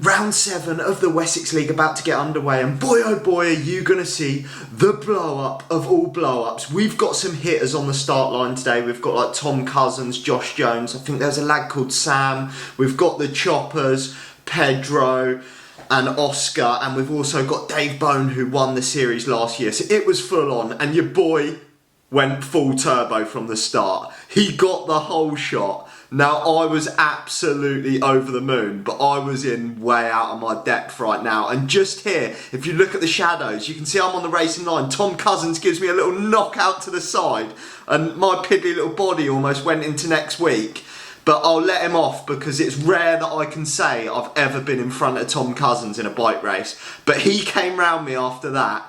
Round 7 of the Wessex League about to get underway, and boy oh boy are you going to see the blow-up of all blow-ups. We've got some hitters on the start line today. We've got like Tom Cousins, Josh Jones, I think there's a lad called Sam. We've got the Choppers, Pedro and Oscar, and we've also got Dave Bone who won the series last year. So it was full on, and your boy went full turbo from the start. He got the whole shot. Now, I was absolutely over the moon, but I was in way out of my depth right now. And just here, if you look at the shadows, you can see I'm on the racing line. Tom Cousins gives me a little knockout to the side, and my piddly little body almost went into next week. But I'll let him off because it's rare that I can say I've ever been in front of Tom Cousins in a bike race. But he came round me after that,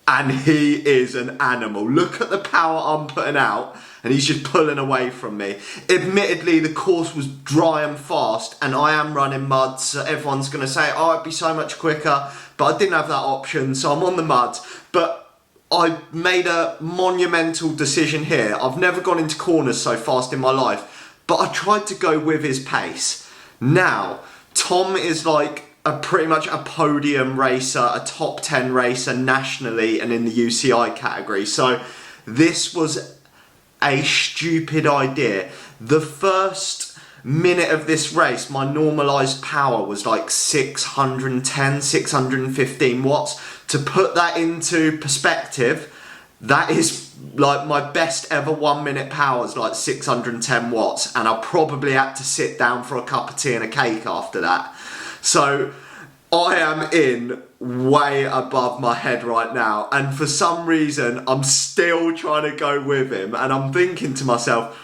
and he is an animal. Look at the power I'm putting out, and he's just pulling away from me. Admittedly, the course was dry and fast, and I am running mud, so everyone's going to say, oh, it'd be so much quicker, but I didn't have that option, so I'm on the mud. But I made a monumental decision here. I've never gone into corners so fast in my life, but I tried to go with his pace. Now, Tom is like pretty much a podium racer, a top 10 racer nationally and in the UCI category. So this was a stupid idea. The first minute of this race, my normalised power was like 610, 615 watts. To put that into perspective, that is like my best ever 1 minute power is like 610 watts, and I probably had to sit down for a cup of tea and a cake after that. So I am in way above my head right now, and for some reason I'm still trying to go with him, and I'm thinking to myself,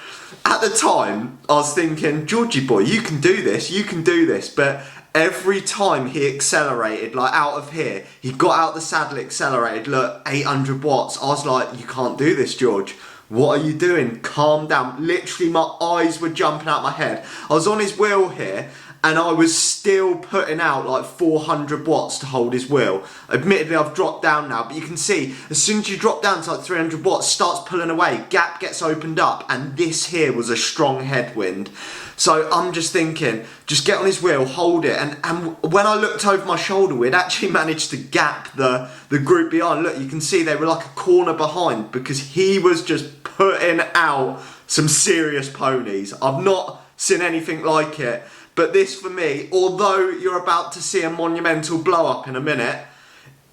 at the time I was thinking, Georgie boy, you can do this, but every time he accelerated, like out of here, he got out the saddle, accelerated, look, 800 watts, I was like, you can't do this, George. What are you doing? Calm down. Literally my eyes were jumping out my head. I was on his wheel here, and I was still putting out like 400 watts to hold his wheel. Admittedly, I've dropped down now, but you can see, as soon as you drop down to like 300 watts, starts pulling away, gap gets opened up, and this here was a strong headwind. So I'm just thinking, just get on his wheel, hold it, and when I looked over my shoulder, we'd actually managed to gap the group behind. Look, you can see they were like a corner behind because he was just putting out some serious ponies. I've not seen anything like it. But this for me, although you're about to see a monumental blow up in a minute,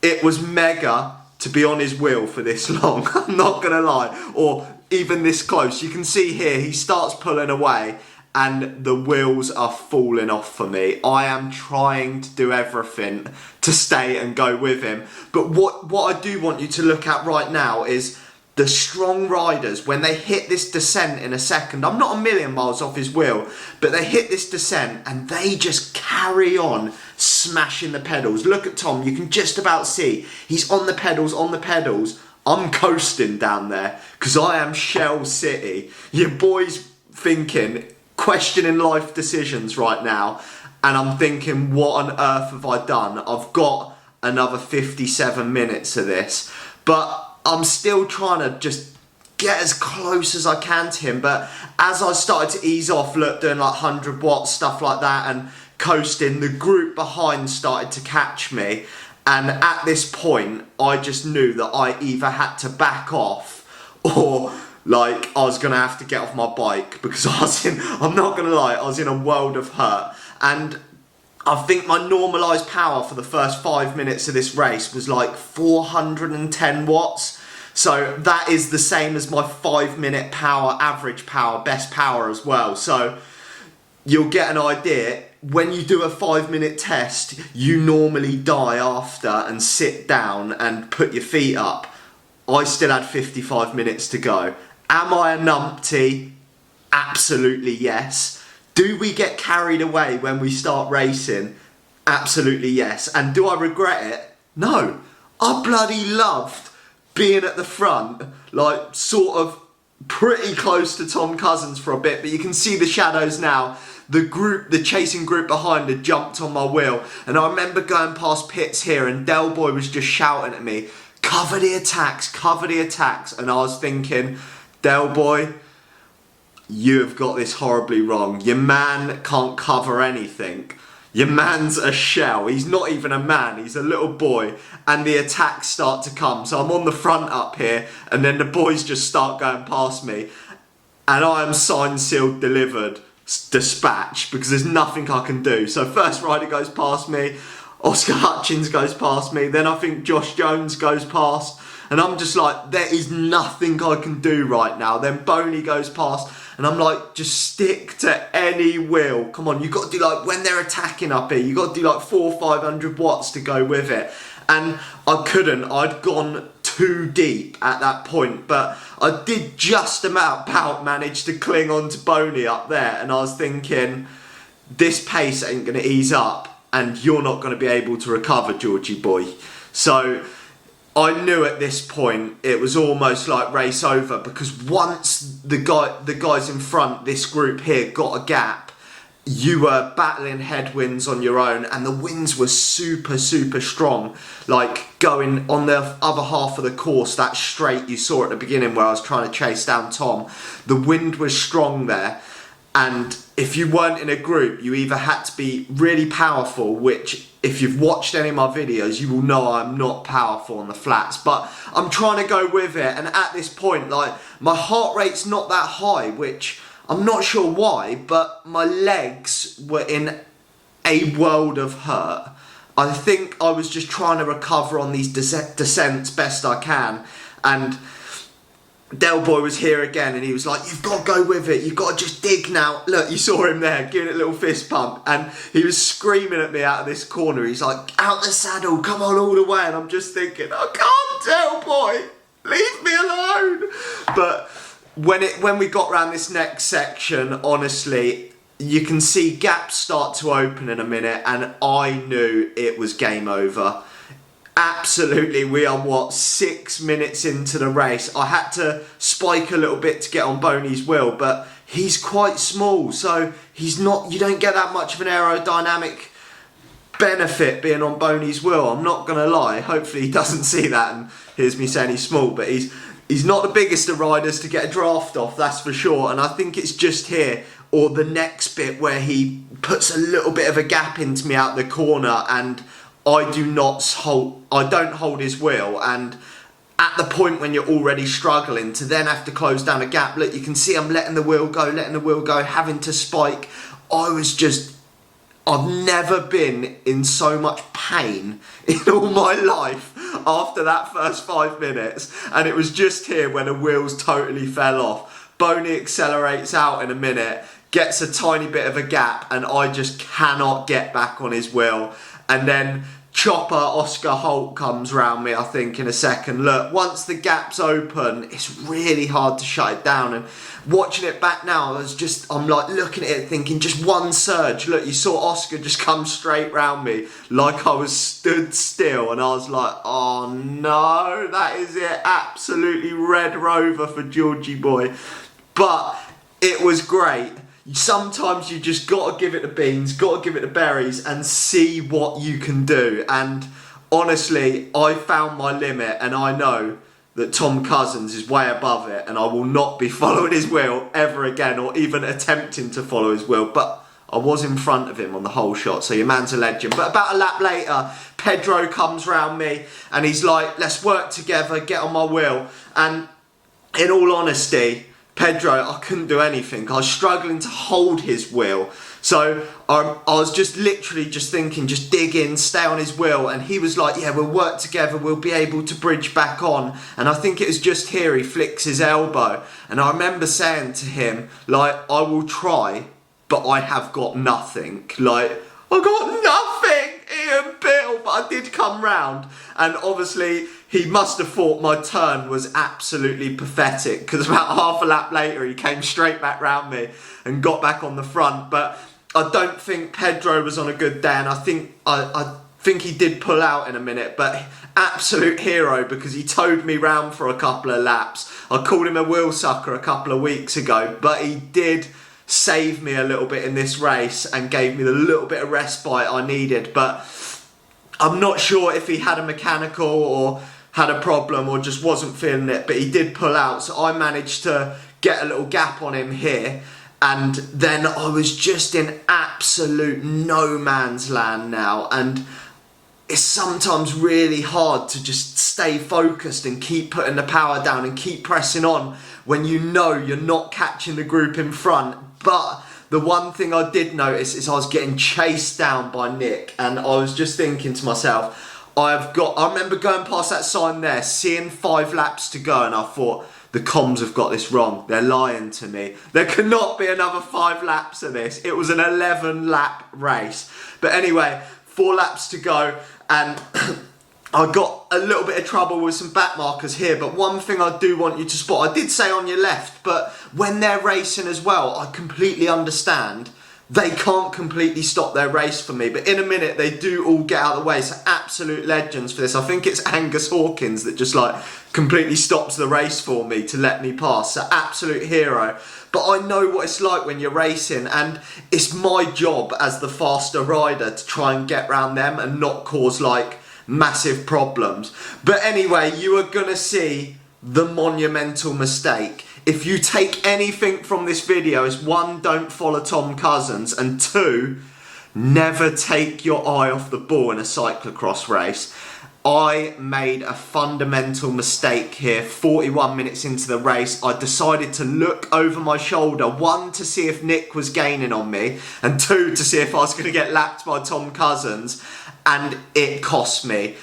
it was mega to be on his wheel for this long. I'm not going to lie. Or even this close. You can see here, he starts pulling away and the wheels are falling off for me. I am trying to do everything to stay and go with him. But what I do want you to look at right now is the strong riders, when they hit this descent in a second, I'm not a million miles off his wheel, but they hit this descent and they just carry on smashing the pedals. Look at Tom, you can just about see, he's on the pedals, I'm coasting down there because I am Shell City. Your boy's thinking, questioning life decisions right now, and I'm thinking, what on earth have I done? I've got another 57 minutes of this, but I'm still trying to just get as close as I can to him. But as I started to ease off, look, doing like 100 watts, stuff like that, and coasting, the group behind started to catch me. And at this point, I just knew that I either had to back off or like I was going to have to get off my bike because I'm not going to lie, I was in a world of hurt. And I think my normalised power for the first 5 minutes of this race was like 410 watts. So that is the same as my 5 minute power, average power, best power as well. So you'll get an idea. When you do a 5 minute test, you normally die after and sit down and put your feet up. I still had 55 minutes to go. Am I a numpty? Absolutely yes. Do we get carried away when we start racing? Absolutely yes. And do I regret it? No. I bloody loved being at the front, like sort of pretty close to Tom Cousins for a bit, but you can see the shadows now. The chasing group behind had jumped on my wheel, and I remember going past pits here and Del Boy was just shouting at me, cover the attacks, and I was thinking, Del Boy, you have got this horribly wrong. Your man can't cover anything. Your man's a shell. He's not even a man, he's a little boy. And the attacks start to come. So I'm on the front up here, and then the boys just start going past me. And I am signed, sealed, delivered, dispatched, because there's nothing I can do. So first rider goes past me, Oscar Hutchins goes past me, then I think Josh Jones goes past, and I'm just like, there is nothing I can do right now. Then Boney goes past, and I'm like, just stick to any wheel. Come on, you've got to do like, when they're attacking up here, you've got to do like 400 or 500 watts to go with it. And I couldn't, I'd gone too deep at that point, but I did just about manage to cling on to Boney up there, and I was thinking, this pace ain't going to ease up, and you're not going to be able to recover, Georgie boy. So I knew at this point it was almost like race over, because once the guys in front, this group here, got a gap, you were battling headwinds on your own, and the winds were super strong. Like going on the other half of the course, that straight you saw at the beginning where I was trying to chase down Tom, the wind was strong there. And if you weren't in a group, you either had to be really powerful, which if you've watched any of my videos, you will know I'm not powerful on the flats, but I'm trying to go with it. And at this point, like, my heart rate's not that high, which I'm not sure why, but my legs were in a world of hurt. I think I was just trying to recover on these descents best I can. And Del Boy was here again, and he was like, you've got to go with it, you've got to just dig now. Look, you saw him there giving it a little fist pump, and he was screaming at me out of this corner. He's like, out the saddle, come on all the way. And I'm just thinking, I can't, Del Boy, leave me alone. But when we got round this next section, honestly, you can see gaps start to open in a minute, and I knew it was game over. Absolutely, we are 6 minutes into the race. I had to spike a little bit to get on Boney's wheel, but he's quite small, so he's not, you don't get that much of an aerodynamic benefit being on Boney's wheel. I'm not gonna lie, hopefully he doesn't see that and hears me saying he's small, but he's not the biggest of riders to get a draft off, that's for sure. And I think it's just here, or the next bit, where he puts a little bit of a gap into me out the corner, and I don't hold his wheel. And at the point when you're already struggling to then have to close down a gap, look, you can see I'm letting the wheel go, having to spike. I've never been in so much pain in all my life after that first 5 minutes. And it was just here when the wheels totally fell off. Boney accelerates out in a minute, gets a tiny bit of a gap, and I just cannot get back on his wheel. And then Chopper Oscar Holt comes round me, I think, in a second. Look, once the gap's open, it's really hard to shut it down. And watching it back now, I'm like looking at it thinking, just one surge. Look, you saw Oscar just come straight round me like I was stood still, and I was like, oh no, that is it. Absolutely Red Rover for Georgie boy. But it was great. Sometimes you just got to give it the beans, got to give it the berries, and see what you can do. And honestly, I found my limit, and I know that Tom Cousins is way above it, and I will not be following his wheel ever again, or even attempting to follow his wheel. But I was in front of him on the whole shot, so your man's a legend. But about a lap later, Pedro comes round me, and he's like, let's work together, get on my wheel. And in all honesty, Pedro, I couldn't do anything. I was struggling to hold his wheel. So I was just literally just thinking, just dig in, stay on his wheel. And he was like, yeah, we'll work together. We'll be able to bridge back on. And I think it was just here he flicks his elbow. And I remember saying to him, like, I will try, but I have got nothing. Like, I got nothing, Ian Bill. But I did come round. And obviously, he must have thought my turn was absolutely pathetic, because about half a lap later he came straight back round me and got back on the front. But I don't think Pedro was on a good day, and I think he did pull out in a minute, but absolute hero, because he towed me round for a couple of laps. I called him a wheel sucker a couple of weeks ago, but he did save me a little bit in this race and gave me the little bit of respite I needed. But I'm not sure if he had a mechanical or had a problem or just wasn't feeling it, but he did pull out. So I managed to get a little gap on him here, And then I was just in absolute no man's land now, and it's sometimes really hard to just stay focused and keep putting the power down and keep pressing on when you know you're not catching the group in front. But the one thing I did notice is I was getting chased down by Nick, and I was just thinking to myself, I remember going past that sign there, seeing 5 laps to go, and I thought, the comms have got this wrong. They're lying to me. There cannot be another 5 laps of this. It was an 11-lap race. But anyway, 4 laps to go, and I got a little bit of trouble with some back markers here. But one thing I do want you to spot, I did say on your left, but when they're racing as well, I completely understand. They can't completely stop their race for me, but in a minute they do all get out of the way. So absolute legends for this. I think it's Angus Hawkins that just like completely stops the race for me to let me pass. So absolute hero. But I know what it's like when you're racing, and it's my job as the faster rider to try and get round them and not cause like massive problems. But anyway, you are gonna see the monumental mistake. If you take anything from this video, is 1, don't follow Tom Cousins, and 2, never take your eye off the ball in a cyclocross race. I made a fundamental mistake here 41 minutes into the race. I decided to look over my shoulder, 1, to see if Nick was gaining on me, and 2, to see if I was going to get lapped by Tom Cousins, and it cost me.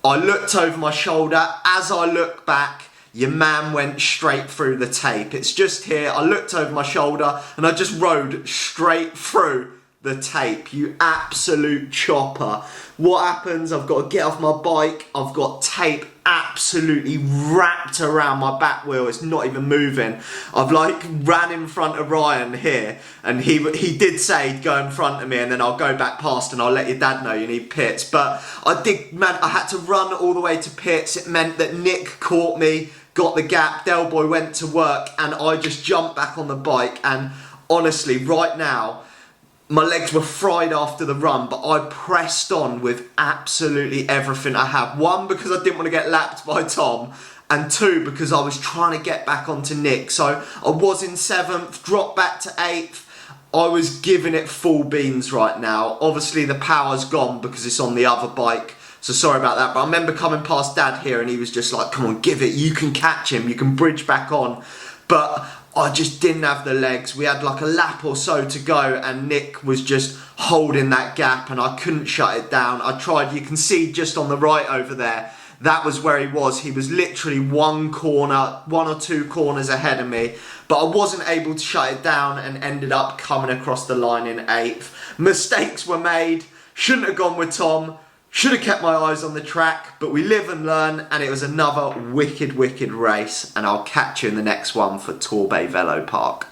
I looked over my shoulder. As I look back, your man went straight through the tape. It's just here. I looked over my shoulder and I just rode straight through the tape. You absolute chopper. What happens? I've got to get off my bike. I've got tape absolutely wrapped around my back wheel. It's not even moving. I've like ran in front of Ryan here, and he did say go in front of me and then I'll go back past and I'll let your dad know you need pits. But I had to run all the way to pits. It meant that Nick caught me, got the gap, Del Boy went to work, and I just jumped back on the bike. And honestly, right now, my legs were fried after the run, but I pressed on with absolutely everything I have. 1, because I didn't want to get lapped by Tom, and 2, because I was trying to get back onto Nick. So I was in 7th, dropped back to 8th. I was giving it full beans right now. Obviously the power's gone because it's on the other bike, so sorry about that. But I remember coming past Dad here and he was just like, come on, give it, you can catch him, you can bridge back on. But I just didn't have the legs. We had like a lap or so to go and Nick was just holding that gap and I couldn't shut it down. I tried, you can see just on the right over there, that was where he was. He was literally 1 or 2 corners ahead of me, but I wasn't able to shut it down and ended up coming across the line in 8th. Mistakes were made, shouldn't have gone with Tom, should have kept my eyes on the track, but we live and learn, and it was another wicked, wicked race, and I'll catch you in the next one for Torbay Velo Park.